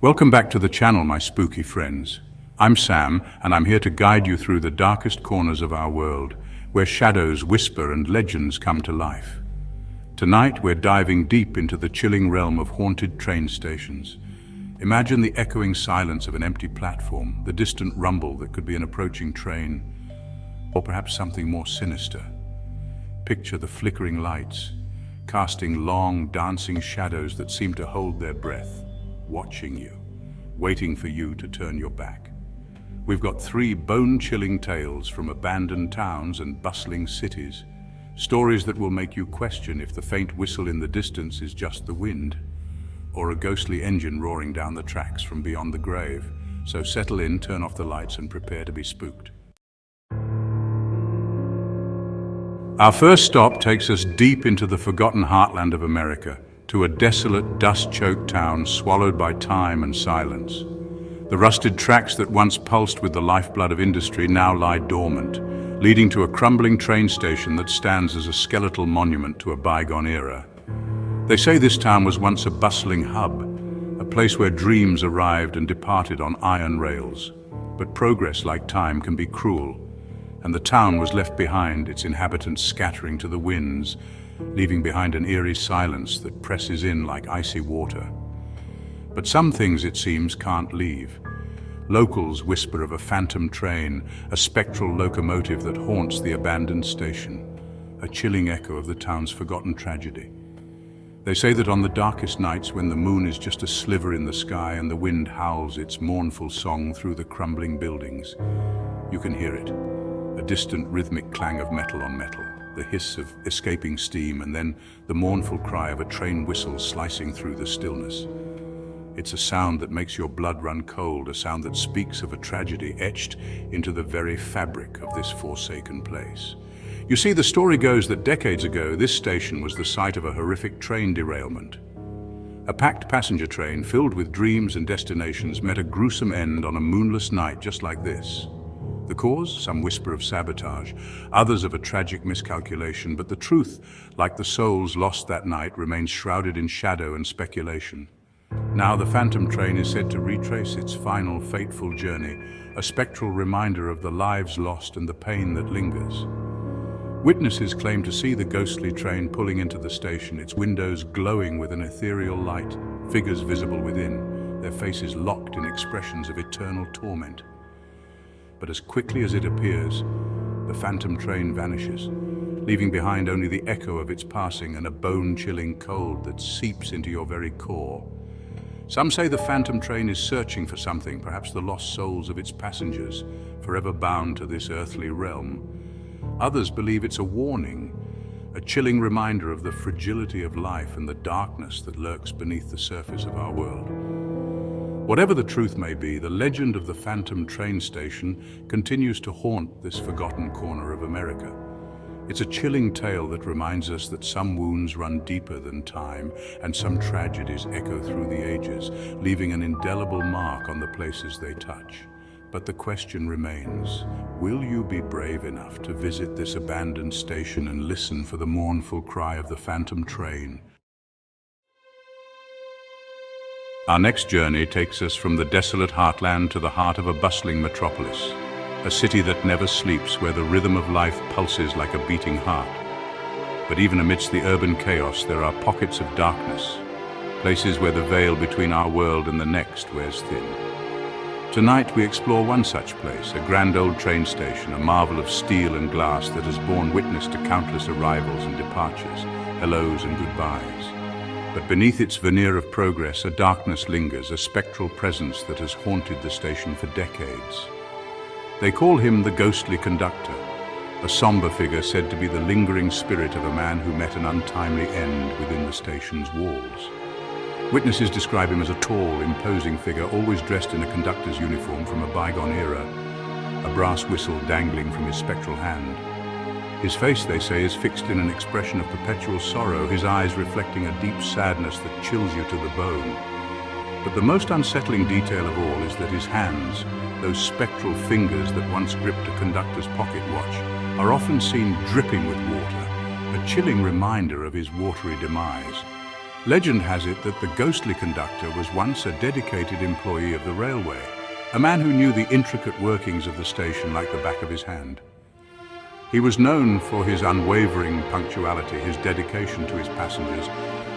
Welcome back to the channel, my spooky friends. I'm Sam, and I'm here to guide you through the darkest corners of our world, where shadows whisper and legends come to life. Tonight, we're diving deep into the chilling realm of haunted train stations. Imagine the echoing silence of an empty platform, the distant rumble that could be an approaching train, or perhaps something more sinister. Picture the flickering lights, casting long, dancing shadows that seem to hold their breath, watching you, waiting for you to turn your back. We've got three bone-chilling tales from abandoned towns and bustling cities, stories that will make you question if the faint whistle in the distance is just the wind, or a ghostly engine roaring down the tracks from beyond the grave. So settle in, turn off the lights, and prepare to be spooked. Our first stop takes us deep into the forgotten heartland of America, to a desolate, dust-choked town swallowed by time and silence. The rusted tracks that once pulsed with the lifeblood of industry now lie dormant, leading to a crumbling train station that stands as a skeletal monument to a bygone era. They say this town was once a bustling hub, a place where dreams arrived and departed on iron rails. But progress, like time, can be cruel, and the town was left behind, its inhabitants scattering to the winds, leaving behind an eerie silence that presses in like icy water. But some things, it seems, can't leave. Locals whisper of a phantom train, a spectral locomotive that haunts the abandoned station, a chilling echo of the town's forgotten tragedy. They say that on the darkest nights, when the moon is just a sliver in the sky and the wind howls its mournful song through the crumbling buildings, you can hear it, a distant rhythmic clang of metal on metal, the hiss of escaping steam, and then the mournful cry of a train whistle slicing through the stillness. It's a sound that makes your blood run cold, a sound that speaks of a tragedy etched into the very fabric of this forsaken place. You see, the story goes that decades ago, this station was the site of a horrific train derailment. A packed passenger train filled with dreams and destinations met a gruesome end on a moonless night just like this. The cause? Some whisper of sabotage, others of a tragic miscalculation, but the truth, like the souls lost that night, remains shrouded in shadow and speculation. Now the phantom train is said to retrace its final fateful journey, a spectral reminder of the lives lost and the pain that lingers. Witnesses claim to see the ghostly train pulling into the station, its windows glowing with an ethereal light, figures visible within, their faces locked in expressions of eternal torment. But as quickly as it appears, the phantom train vanishes, leaving behind only the echo of its passing and a bone-chilling cold that seeps into your very core. Some say the phantom train is searching for something, perhaps the lost souls of its passengers, forever bound to this earthly realm. Others believe it's a warning, a chilling reminder of the fragility of life and the darkness that lurks beneath the surface of our world. Whatever the truth may be, the legend of the phantom train station continues to haunt this forgotten corner of America. It's a chilling tale that reminds us that some wounds run deeper than time and some tragedies echo through the ages, leaving an indelible mark on the places they touch. But the question remains, will you be brave enough to visit this abandoned station and listen for the mournful cry of the phantom train? Our next journey takes us from the desolate heartland to the heart of a bustling metropolis, a city that never sleeps, where the rhythm of life pulses like a beating heart. But even amidst the urban chaos, there are pockets of darkness, places where the veil between our world and the next wears thin. Tonight we explore one such place, a grand old train station, a marvel of steel and glass that has borne witness to countless arrivals and departures, hellos and goodbyes. But beneath its veneer of progress, a darkness lingers, a spectral presence that has haunted the station for decades. They call him the ghostly conductor, a somber figure said to be the lingering spirit of a man who met an untimely end within the station's walls. Witnesses describe him as a tall, imposing figure, always dressed in a conductor's uniform from a bygone era, a brass whistle dangling from his spectral hand. His face, they say, is fixed in an expression of perpetual sorrow, his eyes reflecting a deep sadness that chills you to the bone. But the most unsettling detail of all is that his hands, those spectral fingers that once gripped a conductor's pocket watch, are often seen dripping with water, a chilling reminder of his watery demise. Legend has it that the ghostly conductor was once a dedicated employee of the railway, a man who knew the intricate workings of the station like the back of his hand. He was known for his unwavering punctuality, his dedication to his passengers,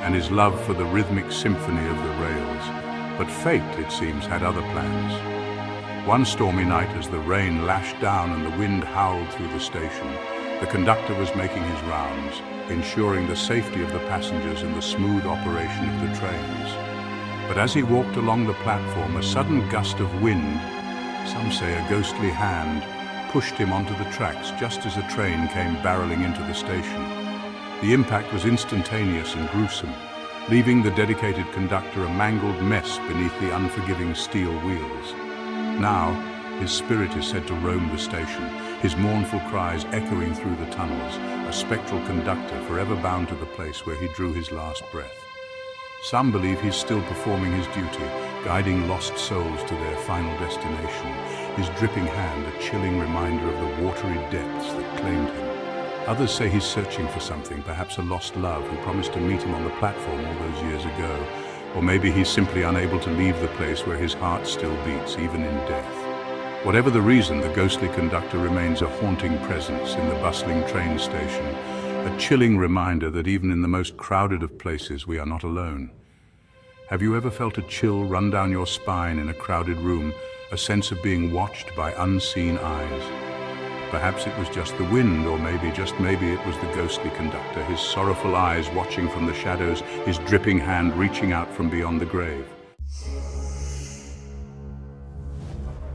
and his love for the rhythmic symphony of the rails. But fate, it seems, had other plans. One stormy night, as the rain lashed down and the wind howled through the station, the conductor was making his rounds, ensuring the safety of the passengers and the smooth operation of the trains. But as he walked along the platform, a sudden gust of wind, some say a ghostly hand, pushed him onto the tracks just as a train came barreling into the station. The impact was instantaneous and gruesome, leaving the dedicated conductor a mangled mess beneath the unforgiving steel wheels. Now, his spirit is said to roam the station, his mournful cries echoing through the tunnels, a spectral conductor forever bound to the place where he drew his last breath. Some believe he's still performing his duty, guiding lost souls to their final destination, his dripping hand a chilling reminder of the watery depths that claimed him. Others say he's searching for something, perhaps a lost love who promised to meet him on the platform all those years ago. Or maybe he's simply unable to leave the place where his heart still beats, even in death. Whatever the reason, the ghostly conductor remains a haunting presence in the bustling train station, a chilling reminder that even in the most crowded of places, we are not alone. Have you ever felt a chill run down your spine in a crowded room, a sense of being watched by unseen eyes? Perhaps it was just the wind, or just maybe it was the ghostly conductor, his sorrowful eyes watching from the shadows, his dripping hand reaching out from beyond the grave.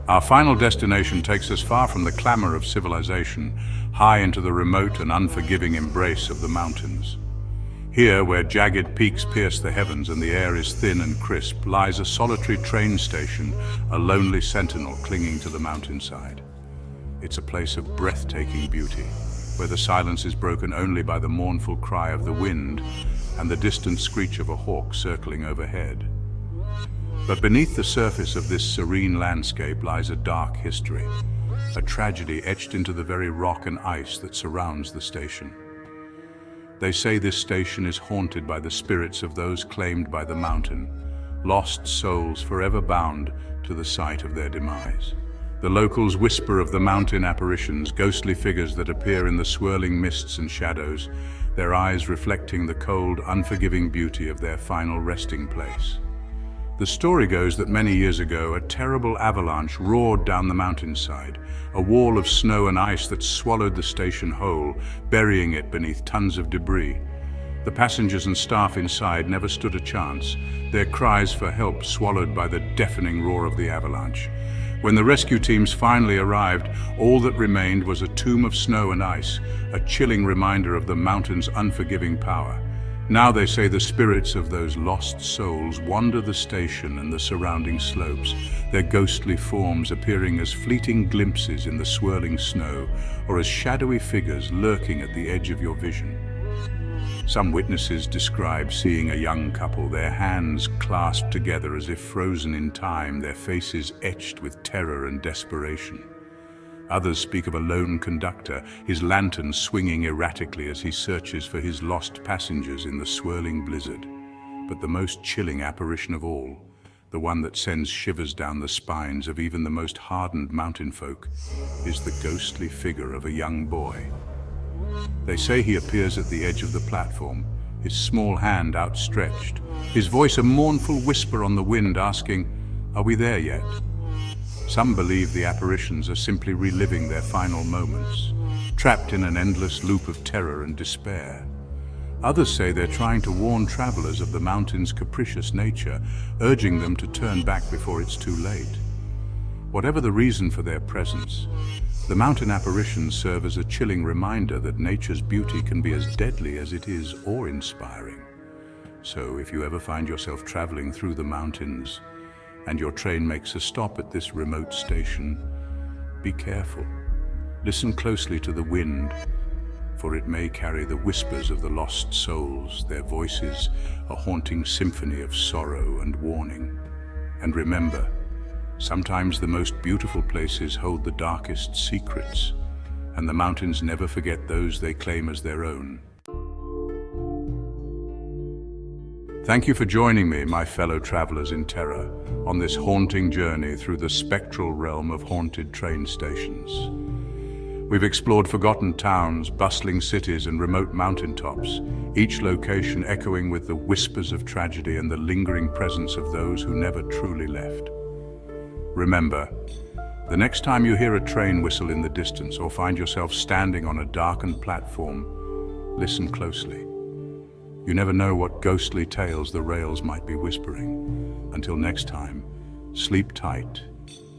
Our final destination takes us far from the clamor of civilization, high into the remote and unforgiving embrace of the mountains. Here, where jagged peaks pierce the heavens and the air is thin and crisp, lies a solitary train station, a lonely sentinel clinging to the mountainside. It's a place of breathtaking beauty, where the silence is broken only by the mournful cry of the wind and the distant screech of a hawk circling overhead. But beneath the surface of this serene landscape lies a dark history, a tragedy etched into the very rock and ice that surrounds the station. They say this station is haunted by the spirits of those claimed by the mountain, lost souls forever bound to the site of their demise. The locals whisper of the mountain apparitions, ghostly figures that appear in the swirling mists and shadows, their eyes reflecting the cold, unforgiving beauty of their final resting place. The story goes that many years ago, a terrible avalanche roared down the mountainside, a wall of snow and ice that swallowed the station whole, burying it beneath tons of debris. The passengers and staff inside never stood a chance, their cries for help swallowed by the deafening roar of the avalanche. When the rescue teams finally arrived, all that remained was a tomb of snow and ice, a chilling reminder of the mountain's unforgiving power. Now they say the spirits of those lost souls wander the station and the surrounding slopes, their ghostly forms appearing as fleeting glimpses in the swirling snow or as shadowy figures lurking at the edge of your vision. Some witnesses describe seeing a young couple, their hands clasped together as if frozen in time, their faces etched with terror and desperation. Others speak of a lone conductor, his lantern swinging erratically as he searches for his lost passengers in the swirling blizzard. But the most chilling apparition of all, the one that sends shivers down the spines of even the most hardened mountain folk, is the ghostly figure of a young boy. They say he appears at the edge of the platform, his small hand outstretched, his voice a mournful whisper on the wind asking, "Are we there yet?" Some believe the apparitions are simply reliving their final moments, trapped in an endless loop of terror and despair. Others say they're trying to warn travelers of the mountain's capricious nature, urging them to turn back before it's too late. Whatever the reason for their presence, the mountain apparitions serve as a chilling reminder that nature's beauty can be as deadly as it is awe-inspiring. So if you ever find yourself traveling through the mountains, and your train makes a stop at this remote station, be careful. Listen closely to the wind, for it may carry the whispers of the lost souls, their voices a haunting symphony of sorrow and warning. And remember, sometimes the most beautiful places hold the darkest secrets, and the mountains never forget those they claim as their own. Thank you for joining me, my fellow travelers in terror, on this haunting journey through the spectral realm of haunted train stations. We've explored forgotten towns, bustling cities, and remote mountaintops, each location echoing with the whispers of tragedy and the lingering presence of those who never truly left. Remember, the next time you hear a train whistle in the distance or find yourself standing on a darkened platform, listen closely. You never know what ghostly tales the rails might be whispering. Until next time, sleep tight,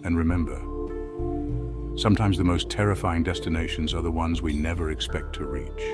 and remember, sometimes the most terrifying destinations are the ones we never expect to reach.